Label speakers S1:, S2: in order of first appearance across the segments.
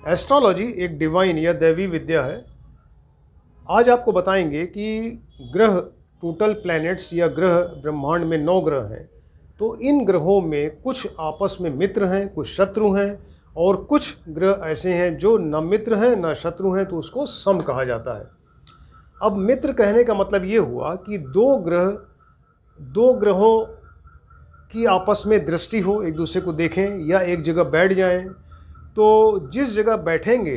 S1: Astrology एक divine या दैवी विद्या है। आज आपको बताएंगे कि ग्रह, टोटल प्लैनेट्स या ग्रह, ब्रह्मांड में 9 ग्रह हैं। तो इन ग्रहों में कुछ आपस में मित्र हैं, कुछ शत्रु हैं और कुछ ग्रह ऐसे हैं जो न मित्र हैं न शत्रु हैं, तो उसको सम कहा जाता है। अब मित्र कहने का मतलब ये हुआ कि दो ग्रहों की आपस में दृष्टि हो, एक दूसरे को देखें या एक जगह बैठ जाएं। तो जिस जगह बैठेंगे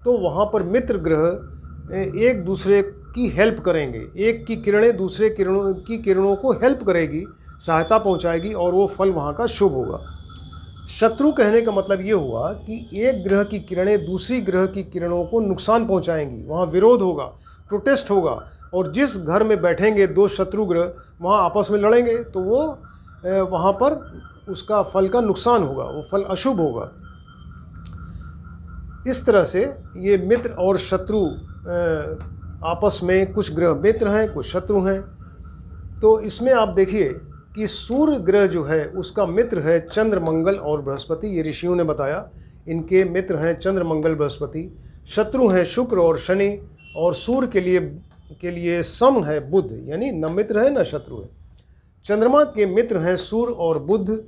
S1: तो वहाँ पर मित्र ग्रह एक दूसरे की हेल्प करेंगे, एक की किरणें दूसरे किरणों को हेल्प करेगी, सहायता पहुँचाएगी और वो फल वहाँ का शुभ होगा। शत्रु कहने का मतलब ये हुआ कि एक ग्रह की किरणें दूसरी ग्रह की किरणों को नुकसान पहुँचाएंगी, वहाँ विरोध होगा, प्रोटेस्ट होगा और जिस घर में बैठेंगे दो शत्रु ग्रह वहाँ आपस में लड़ेंगे तो वो वहाँ पर उसका फल का नुकसान होगा, वो फल अशुभ होगा। इस तरह से ये मित्र और शत्रु आपस में, कुछ ग्रह मित्र हैं कुछ शत्रु हैं। तो इसमें आप देखिए कि सूर्य ग्रह जो है उसका मित्र है चंद्र, मंगल और बृहस्पति। ये ऋषियों ने बताया, इनके मित्र हैं चंद्र, मंगल, बृहस्पति। शत्रु हैं शुक्र और शनि और सूर्य के लिए सम है बुध, यानी न मित्र है न शत्रु है। चंद्रमा के मित्र हैं सूर्य और बुध,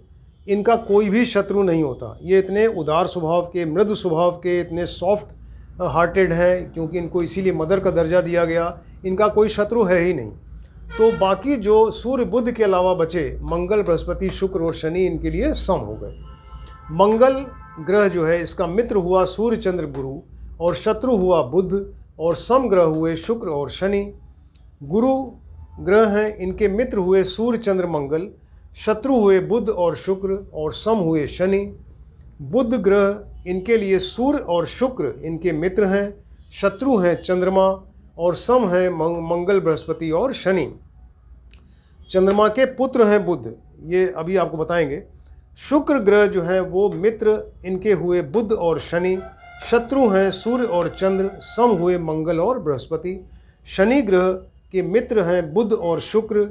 S1: इनका कोई भी शत्रु नहीं होता। ये इतने उदार स्वभाव के, मृदु स्वभाव के, इतने सॉफ्ट हार्टेड हैं क्योंकि इनको इसीलिए मदर का दर्जा दिया गया। इनका कोई शत्रु है ही नहीं। तो बाकी जो सूर्य बुध के अलावा बचे, मंगल, बृहस्पति, शुक्र और शनि, इनके लिए सम हो गए। मंगल ग्रह जो है इसका मित्र हुआ सूर्य, चंद्र, गुरु और शत्रु हुआ बुध और सम ग्रह हुए शुक्र और शनि। गुरु ग्रह हैं, इनके मित्र हुए सूर्य, चंद्र, मंगल, शत्रु हुए बुध और शुक्र और सम हुए शनि। बुध ग्रह, इनके लिए सूर्य और शुक्र इनके मित्र हैं, शत्रु हैं चंद्रमा और सम हैं मंगल, बृहस्पति और शनि। चंद्रमा के पुत्र हैं बुध, ये अभी आपको बताएंगे। शुक्र ग्रह जो है वो मित्र इनके हुए बुध और शनि, शत्रु हैं सूर्य और चंद्र, सम हुए मंगल और बृहस्पति। शनि ग्रह के मित्र हैं बुध और शुक्र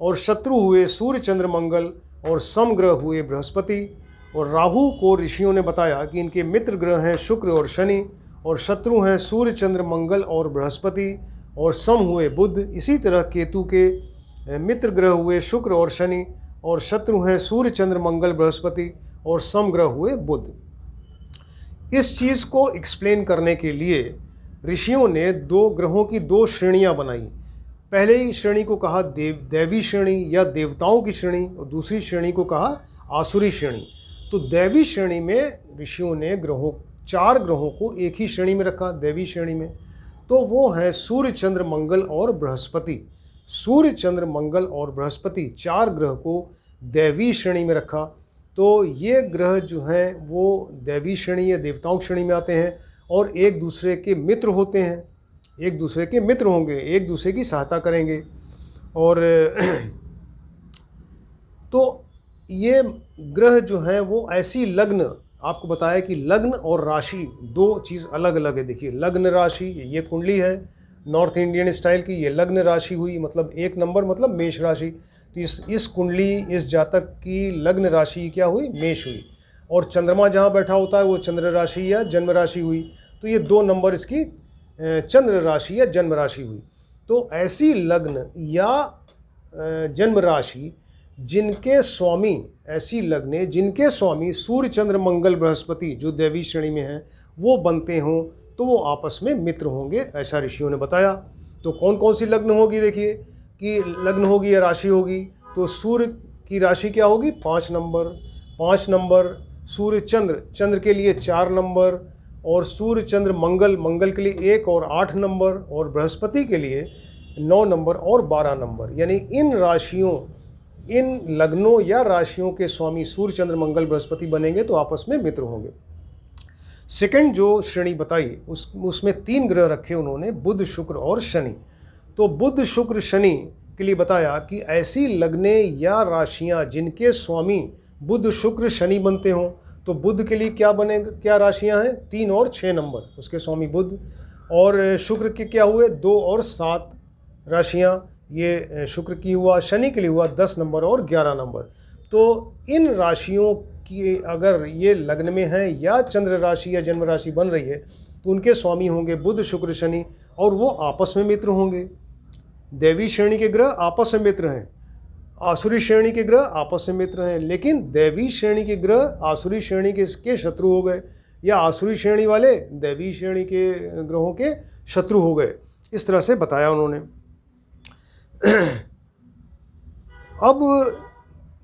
S1: और शत्रु हुए सूर्य, चंद्र, मंगल और सम ग्रह हुए बृहस्पति। और राहु को ऋषियों ने बताया कि इनके मित्र ग्रह हैं शुक्र और शनि और शत्रु हैं सूर्य, चंद्र, मंगल और बृहस्पति और सम हुए बुध। इसी तरह केतु के मित्र ग्रह हुए शुक्र और शनि और शत्रु हैं सूर्य, चंद्र, मंगल, बृहस्पति और सम ग्रह हुए बुध। इस चीज़ को एक्सप्लेन करने के लिए ऋषियों ने दो ग्रहों की दो श्रेणियां बनाई। पहले ही श्रेणी को कहा दैवी श्रेणी या देवताओं की श्रेणी और दूसरी श्रेणी को कहा आसुरी श्रेणी। तो दैवी श्रेणी में ऋषियों ने 4 ग्रहों को एक ही श्रेणी में रखा, दैवी श्रेणी में। तो वो है सूर्य, चंद्र, मंगल और बृहस्पति। सूर्य, चंद्र, मंगल और बृहस्पति 4 ग्रह को दैवी श्रेणी में रखा। तो ये ग्रह जो हैं वो दैवी श्रेणी या देवताओं की श्रेणी में आते हैं और एक दूसरे के मित्र होते हैं, एक दूसरे के मित्र होंगे, एक दूसरे की सहायता करेंगे। और तो ये ग्रह जो हैं वो ऐसी लग्न, आपको बताया कि लग्न और राशि 2 चीज़ अलग अलग है। देखिए लग्न राशि, ये कुंडली है नॉर्थ इंडियन स्टाइल की, ये लग्न राशि हुई, मतलब 1 नंबर, मतलब मेष राशि। तो इस कुंडली, इस जातक की लग्न राशि क्या हुई? मेष हुई। और चंद्रमा जहाँ बैठा होता है वो चंद्र राशि या जन्म राशि हुई। तो ये 2 नंबर इसकी चंद्र राशि या जन्म राशि हुई। तो ऐसी लग्न या जन्म राशि जिनके स्वामी, ऐसी लग्नें जिनके स्वामी सूर्य, चंद्र, मंगल, बृहस्पति जो दैवी श्रेणी में हैं वो बनते हों तो वो आपस में मित्र होंगे, ऐसा ऋषियों ने बताया। तो कौन कौन सी लग्न होगी? देखिए कि लग्न होगी या राशि होगी तो सूर्य की राशि क्या होगी? 5 नंबर। सूर्य, चंद्र के लिए 4 नंबर और सूर्य, चंद्र, मंगल के लिए 1 और 8 नंबर और बृहस्पति के लिए 9 नंबर और 12 नंबर। यानी इन लग्नों या राशियों के स्वामी सूर्य, चंद्र, मंगल, बृहस्पति बनेंगे तो आपस में मित्र होंगे। सेकंड जो श्रेणी बताई उसमें 3 ग्रह रखे उन्होंने, बुध, शुक्र और शनि। तो बुध, शुक्र, शनि के लिए बताया कि ऐसी लग्नें या राशियां जिनके स्वामी बुध, शुक्र, शनि बनते हों। तो बुध के लिए क्या राशियां हैं? 3 और 6 नंबर, उसके स्वामी बुध। और शुक्र के क्या हुए? 2 और 7 राशियां, ये शुक्र की हुआ। शनि के लिए हुआ 10 नंबर और 11 नंबर। तो इन राशियों कि अगर ये लग्न में है या चंद्र राशि या जन्म राशि बन रही है तो उनके स्वामी होंगे बुध शुक्र शनि, और वो आपस में मित्र होंगे। देवी श्रेणी के ग्रह आपस में मित्र हैं, आसुरी श्रेणी के ग्रह आपस में मित्र हैं, लेकिन देवी श्रेणी के ग्रह आसुरी श्रेणी के शत्रु हो गए, या आसुरी श्रेणी वाले देवी श्रेणी के ग्रहों के शत्रु हो गए। इस तरह से बताया उन्होंने। अब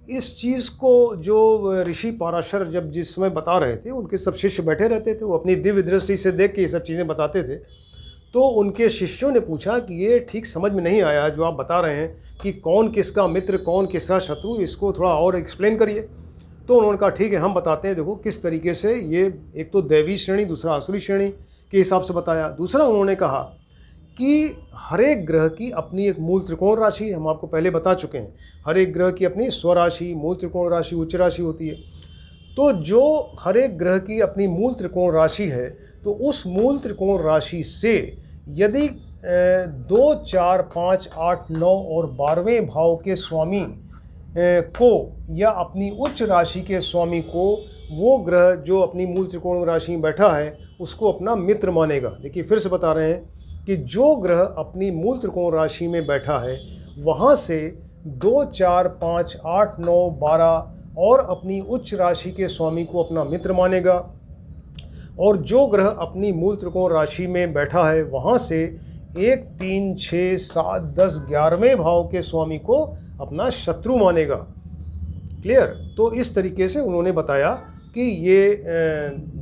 S1: इस चीज़ को जो ऋषि पाराशर जब जिस समय बता रहे थे, उनके सब शिष्य बैठे रहते थे, वो अपनी दिव्य दृष्टि से देख के ये सब चीज़ें बताते थे। तो उनके शिष्यों ने पूछा कि ये ठीक समझ में नहीं आया जो आप बता रहे हैं कि कौन किसका मित्र कौन किसका शत्रु, इसको थोड़ा और एक्सप्लेन करिए। तो उन्होंने कहा ठीक है हम बताते हैं, देखो किस तरीके से ये एक तो दैवी श्रेणी दूसरा आसुरी श्रेणी के हिसाब से बताया। दूसरा उन्होंने कहा कि हर एक ग्रह की अपनी एक मूल त्रिकोण राशि, हम आपको पहले बता चुके हैं, हर एक ग्रह की अपनी स्वराशि, मूल त्रिकोण राशि, उच्च राशि होती है। तो जो हर एक ग्रह की अपनी मूल त्रिकोण राशि है, तो उस मूल त्रिकोण राशि से यदि 2, 4, 5, 8, 9 और 12वें भाव के स्वामी को या अपनी उच्च राशि के स्वामी को वो ग्रह जो अपनी मूल त्रिकोण राशि में बैठा है उसको अपना मित्र मानेगा। देखिए फिर से बता रहे हैं कि जो ग्रह अपनी मूल त्रिकोण राशि में बैठा है वहाँ से 2, 4, 5, 8, 9, 12 और अपनी उच्च राशि के स्वामी को अपना मित्र मानेगा, और जो ग्रह अपनी मूल त्रिकोण राशि में बैठा है वहाँ से 1, 3, 6, 7, 10, 11वें भाव के स्वामी को अपना शत्रु मानेगा। क्लियर? तो इस तरीके से उन्होंने बताया कि ये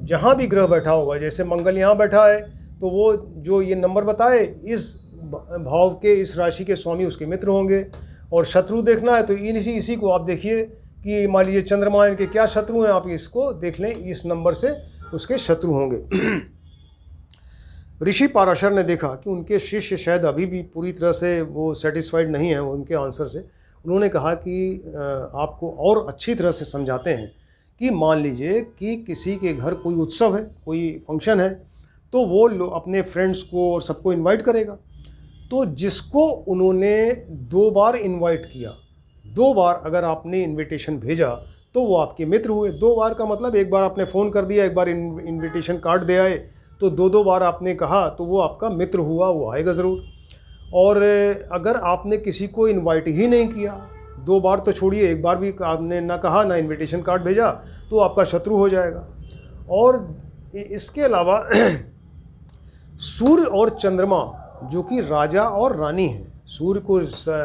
S1: जहाँ भी ग्रह बैठा होगा, जैसे मंगल यहाँ बैठा है तो वो जो ये नंबर बताए इस भाव के इस राशि के स्वामी उसके मित्र होंगे, और शत्रु देखना है तो इसी को आप देखिए कि मान लीजिए चंद्रमा इनके क्या शत्रु हैं, आप इसको देख लें, इस नंबर से उसके शत्रु होंगे। ऋषि पाराशर ने देखा कि उनके शिष्य शायद अभी भी पूरी तरह से वो सेटिस्फाइड नहीं है उनके आंसर से। उन्होंने कहा कि आपको और अच्छी तरह से समझाते हैं कि मान लीजिए कि किसी के घर कोई उत्सव है, कोई फंक्शन है, तो वो अपने फ्रेंड्स को और सबको इनवाइट करेगा। तो जिसको उन्होंने 2 बार इनवाइट किया, 2 बार अगर आपने इनविटेशन भेजा तो वो आपके मित्र हुए। 2 बार का मतलब एक बार आपने फ़ोन कर दिया, एक बार इनविटेशन कार्ड दे आए, तो 2 बार आपने कहा तो वो आपका मित्र हुआ, वो आएगा ज़रूर। और अगर आपने किसी को इनवाइट ही नहीं किया, 2 बार तो छोड़िए, एक बार भी आपने ना कहा ना इनविटेशन कार्ड भेजा, तो आपका शत्रु हो जाएगा। और इसके अलावा सूर्य और चंद्रमा जो कि राजा और रानी हैं, सूर्य को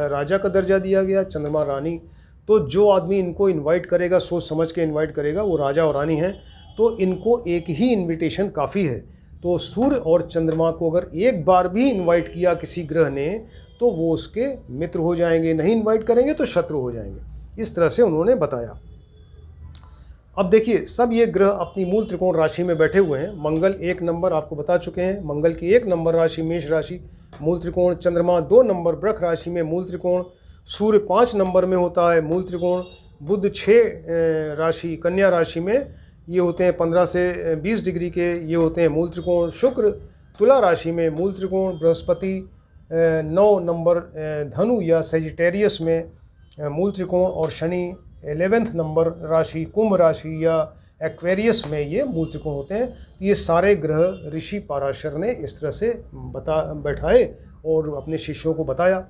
S1: राजा का दर्जा दिया गया, चंद्रमा रानी, तो जो आदमी इनको इनवाइट करेगा, सोच समझ के इनवाइट करेगा, वो राजा और रानी हैं। तो इनको एक ही इनविटेशन काफ़ी है। तो सूर्य और चंद्रमा को अगर एक बार भी इनवाइट किया किसी ग्रह ने तो वो उसके मित्र हो जाएंगे, नहीं इनवाइट करेंगे तो शत्रु हो जाएंगे। इस तरह से उन्होंने बताया। अब देखिए सब ये ग्रह अपनी मूल त्रिकोण राशि में बैठे हुए हैं। मंगल 1 नंबर आपको बता चुके हैं, मंगल की 1 नंबर राशि मेष राशि मूल त्रिकोण, चंद्रमा 2 नंबर वृष राशि में मूल त्रिकोण, सूर्य 5 नंबर में होता है मूल त्रिकोण, बुध 6 राशि कन्या राशि में ये होते हैं 15 से 20 डिग्री के, ये होते हैं मूल त्रिकोण, शुक्र तुला राशि में मूल त्रिकोण, बृहस्पति 9 नंबर धनु या सेजिटेरियस में मूल त्रिकोण, और शनि 11वें नंबर राशि कुंभ राशि या एक्वेरियस में ये मूल त्रिकोण होते हैं। तो ये सारे ग्रह ऋषि पाराशर ने इस तरह से बैठाए और अपने शिष्यों को बताया।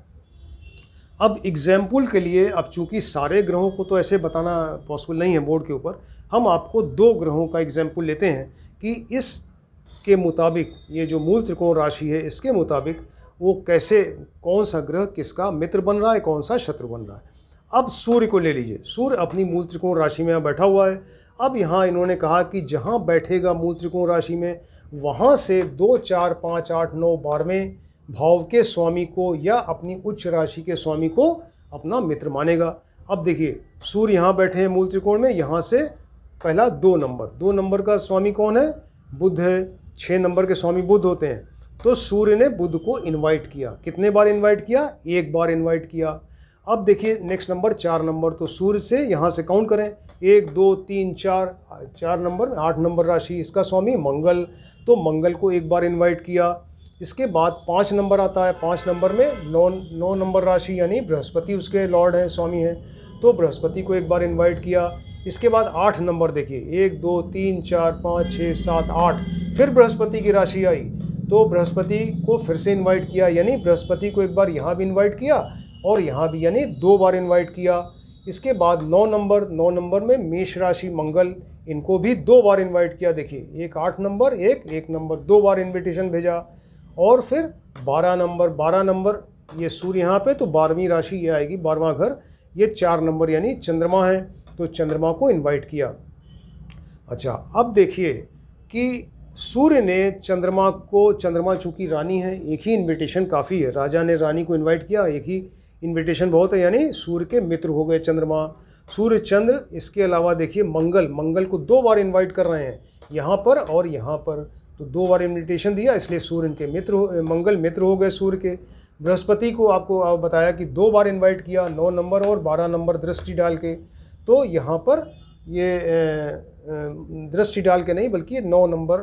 S1: अब एग्जाम्पल के लिए, अब चूंकि सारे ग्रहों को तो ऐसे बताना पॉसिबल नहीं है बोर्ड के ऊपर, हम आपको 2 ग्रहों का एग्जाम्पल लेते हैं कि इसके मुताबिक ये जो मूल त्रिकोण राशि है इसके मुताबिक वो कैसे, कौन सा ग्रह किसका मित्र बन रहा है, कौन सा शत्रु बन रहा है। अब सूर्य को ले लीजिए, सूर्य अपनी मूल त्रिकोण राशि में बैठा हुआ है। अब यहाँ इन्होंने कहा कि जहाँ बैठेगा मूल त्रिकोण राशि में वहाँ से 2, 4, 5, 8, 9, 12वें भाव के स्वामी को या अपनी उच्च राशि के स्वामी को अपना मित्र मानेगा। अब देखिए सूर्य यहाँ बैठे हैं मूल त्रिकोण में, यहाँ से पहला 2 नंबर का स्वामी कौन है, बुध है। 6 नंबर के स्वामी बुध होते हैं। तो सूर्य ने बुध को इनवाइट किया। कितने बार इनवाइट किया? 1 बार इनवाइट किया। अब देखिए नेक्स्ट नंबर 4 नंबर, तो सूर्य से यहाँ से काउंट करें 1, 2, 3, 4 नंबर, 8 नंबर राशि, इसका स्वामी मंगल, तो मंगल को 1 बार इनवाइट किया। इसके बाद 5 नंबर आता है, 5 नंबर में 9 नंबर राशि यानी बृहस्पति उसके लॉर्ड हैं, स्वामी हैं, तो बृहस्पति को 1 बार इनवाइट किया। इसके बाद 8 नंबर देखिए, 1 2 3 4 5 6 7 8, फिर बृहस्पति की राशि आई तो बृहस्पति को फिर से इनवाइट किया, यानी बृहस्पति को एक बार यहाँ भी इनवाइट किया और यहाँ भी, यानी 2 बार इनवाइट किया। इसके बाद 9 नंबर में मेष राशि मंगल, इनको भी 2 बार इनवाइट किया। देखिए, एक 8 नंबर, एक नंबर, 2 बार इनविटेशन भेजा। और फिर 12 नंबर ये सूर्य यहाँ पे, तो 12वीं राशि ये आएगी, 12वां घर, ये 4 नंबर यानी चंद्रमा है, तो चंद्रमा को इनवाइट किया। अच्छा, अब देखिए कि सूर्य ने चंद्रमा चूंकि रानी है, एक ही इनविटेशन काफ़ी है। राजा ने रानी को इनवाइट किया, एक ही इनविटेशन बहुत है, यानी सूर्य के मित्र हो गए चंद्रमा, सूर्य चंद्र। इसके अलावा देखिए मंगल को 2 बार इनवाइट कर रहे हैं, यहाँ पर और यहाँ पर, तो 2 बार इनविटेशन दिया, इसलिए सूर्य इनके मंगल मित्र हो गए सूर्य के। बृहस्पति को आपको बताया कि 2 बार इनवाइट किया, 9 नंबर और 12 नंबर दृष्टि डाल के, तो यहाँ पर ये दृष्टि डाल के नहीं बल्कि 9 नंबर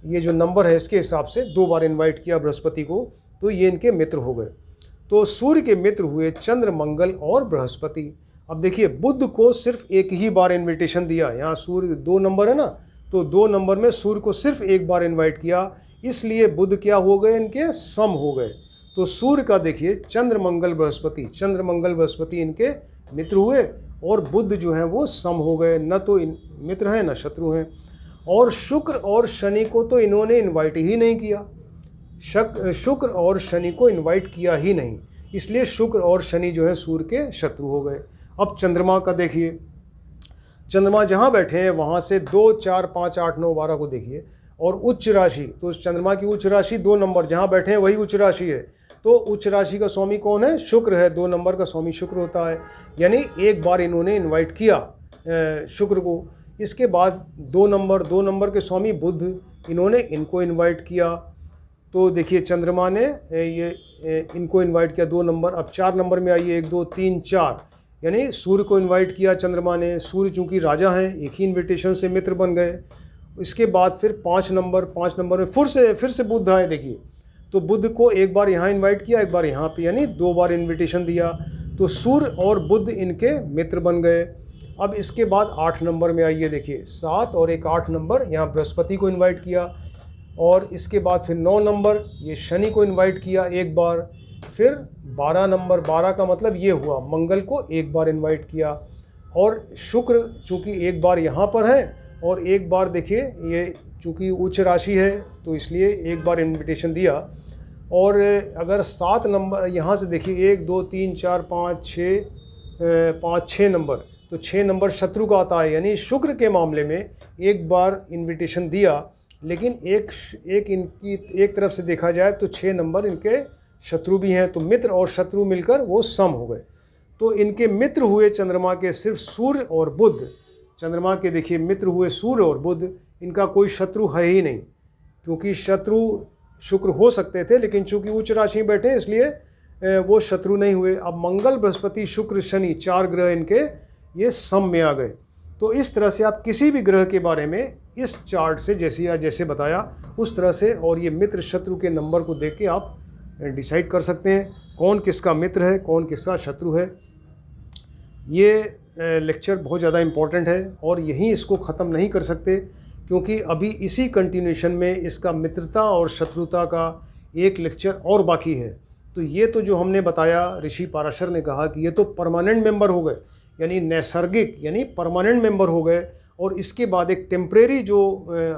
S1: ये जो नंबर है इसके हिसाब से 2 बार इनवाइट किया बृहस्पति को, तो ये इनके मित्र हो गए। तो सूर्य के मित्र हुए चंद्र, मंगल और बृहस्पति। अब देखिए, बुध को सिर्फ एक ही बार इनविटेशन दिया, यहाँ सूर्य 2 नंबर है ना, तो 2 नंबर में सूर्य को सिर्फ एक बार इनवाइट किया, इसलिए बुध क्या हो गए, इनके सम हो गए। तो सूर्य का देखिए चंद्र मंगल बृहस्पति इनके मित्र हुए, और बुध जो है वो सम हो गए, न तो मित्र हैं न शत्रु हैं। और शुक्र और शनि को तो इन्होंने इनवाइट ही नहीं किया, शुक्र और शनि को इनवाइट किया ही नहीं, इसलिए शुक्र और शनि जो है सूर्य के शत्रु हो गए। अब चंद्रमा का देखिए, चंद्रमा जहाँ बैठे हैं वहाँ से 2 4 5 8 9 12 को देखिए, और उच्च राशि, तो चंद्रमा की उच्च राशि 2 नंबर, जहाँ बैठे हैं वही उच्च राशि है, तो उच्च राशि का स्वामी कौन है, शुक्र है, 2 नंबर का स्वामी शुक्र होता है, यानी एक बार इन्होंने इनवाइट किया शुक्र को। इसके बाद 2 नंबर के स्वामी बुध, इन्होंने इनको इनवाइट किया, तो देखिए चंद्रमा ने ये इनको इनवाइट किया 2 नंबर। अब 4 नंबर में आइए, 1 2 3 4, यानी सूर्य को इनवाइट किया चंद्रमा ने, सूर्य चूंकि राजा हैं, एक ही इनविटेशन से मित्र बन गए। इसके बाद फिर 5 नंबर में फिर से बुध आए, देखिए, तो बुध को एक बार यहाँ इनवाइट किया, एक बार यहाँ पे, यानी 2 बार इनविटेशन दिया, तो सूर्य और बुध इनके मित्र बन गए। अब इसके बाद 8 नंबर में आइए, देखिए 7 और एक 8 नंबर, यहाँ बृहस्पति को इनवाइट किया, और इसके बाद फिर 9 नंबर, ये शनि को इनवाइट किया एक बार, फिर 12 नंबर, 12 का मतलब ये हुआ मंगल को एक बार इनवाइट किया, और शुक्र चूँकि एक बार यहाँ पर है, और एक बार देखिए ये चूँकि उच्च राशि है तो इसलिए एक बार इनविटेशन दिया। और अगर 7 नंबर यहाँ से देखिए, 1 2 3 4 5 6 नंबर, तो 6 नंबर शत्रु का आता है, यानी शुक्र के मामले में एक बार इनविटेशन दिया, लेकिन एक तरफ से देखा जाए तो 6 नंबर इनके शत्रु भी हैं, तो मित्र और शत्रु मिलकर वो सम हो गए। तो इनके मित्र हुए चंद्रमा के सिर्फ सूर्य और बुध, चंद्रमा के देखिए मित्र हुए सूर्य और बुध, इनका कोई शत्रु है ही नहीं, क्योंकि शत्रु शुक्र हो सकते थे, लेकिन चूंकि उच्च राशि में बैठे इसलिए वो शत्रु नहीं हुए। अब मंगल, बृहस्पति, शुक्र, शनि, 4 ग्रह इनके ये सम में आ गए। तो इस तरह से आप किसी भी ग्रह के बारे में इस चार्ट से जैसे बताया उस तरह से, और ये मित्र शत्रु के नंबर को देख के आप डिसाइड कर सकते हैं कौन किसका मित्र है, कौन किसका शत्रु है। ये लेक्चर बहुत ज़्यादा इम्पोर्टेंट है, और यहीं इसको ख़त्म नहीं कर सकते, क्योंकि अभी इसी कंटिन्यूएशन में इसका मित्रता और शत्रुता का एक लेक्चर और बाकी है। तो ये तो जो हमने बताया, ऋषि पाराशर ने कहा कि ये तो परमानेंट मेंबर हो गए, यानी नैसर्गिक यानी परमानेंट मेंबर हो गए, और इसके बाद एक टेम्परेरी जो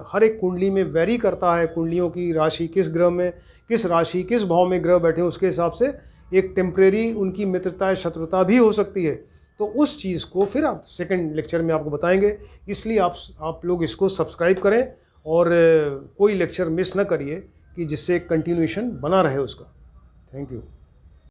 S1: हर एक कुंडली में वेरी करता है, कुंडलियों की राशि किस ग्रह में, किस राशि किस भाव में ग्रह बैठे, उसके हिसाब से एक टेम्परेरी उनकी मित्रता शत्रुता भी हो सकती है। तो उस चीज़ को फिर आप सेकंड लेक्चर में आपको बताएंगे, इसलिए आप लोग इसको सब्सक्राइब करें और कोई लेक्चर मिस ना करिए, कि जिससे कंटिन्यूएशन बना रहे उसका। Thank you.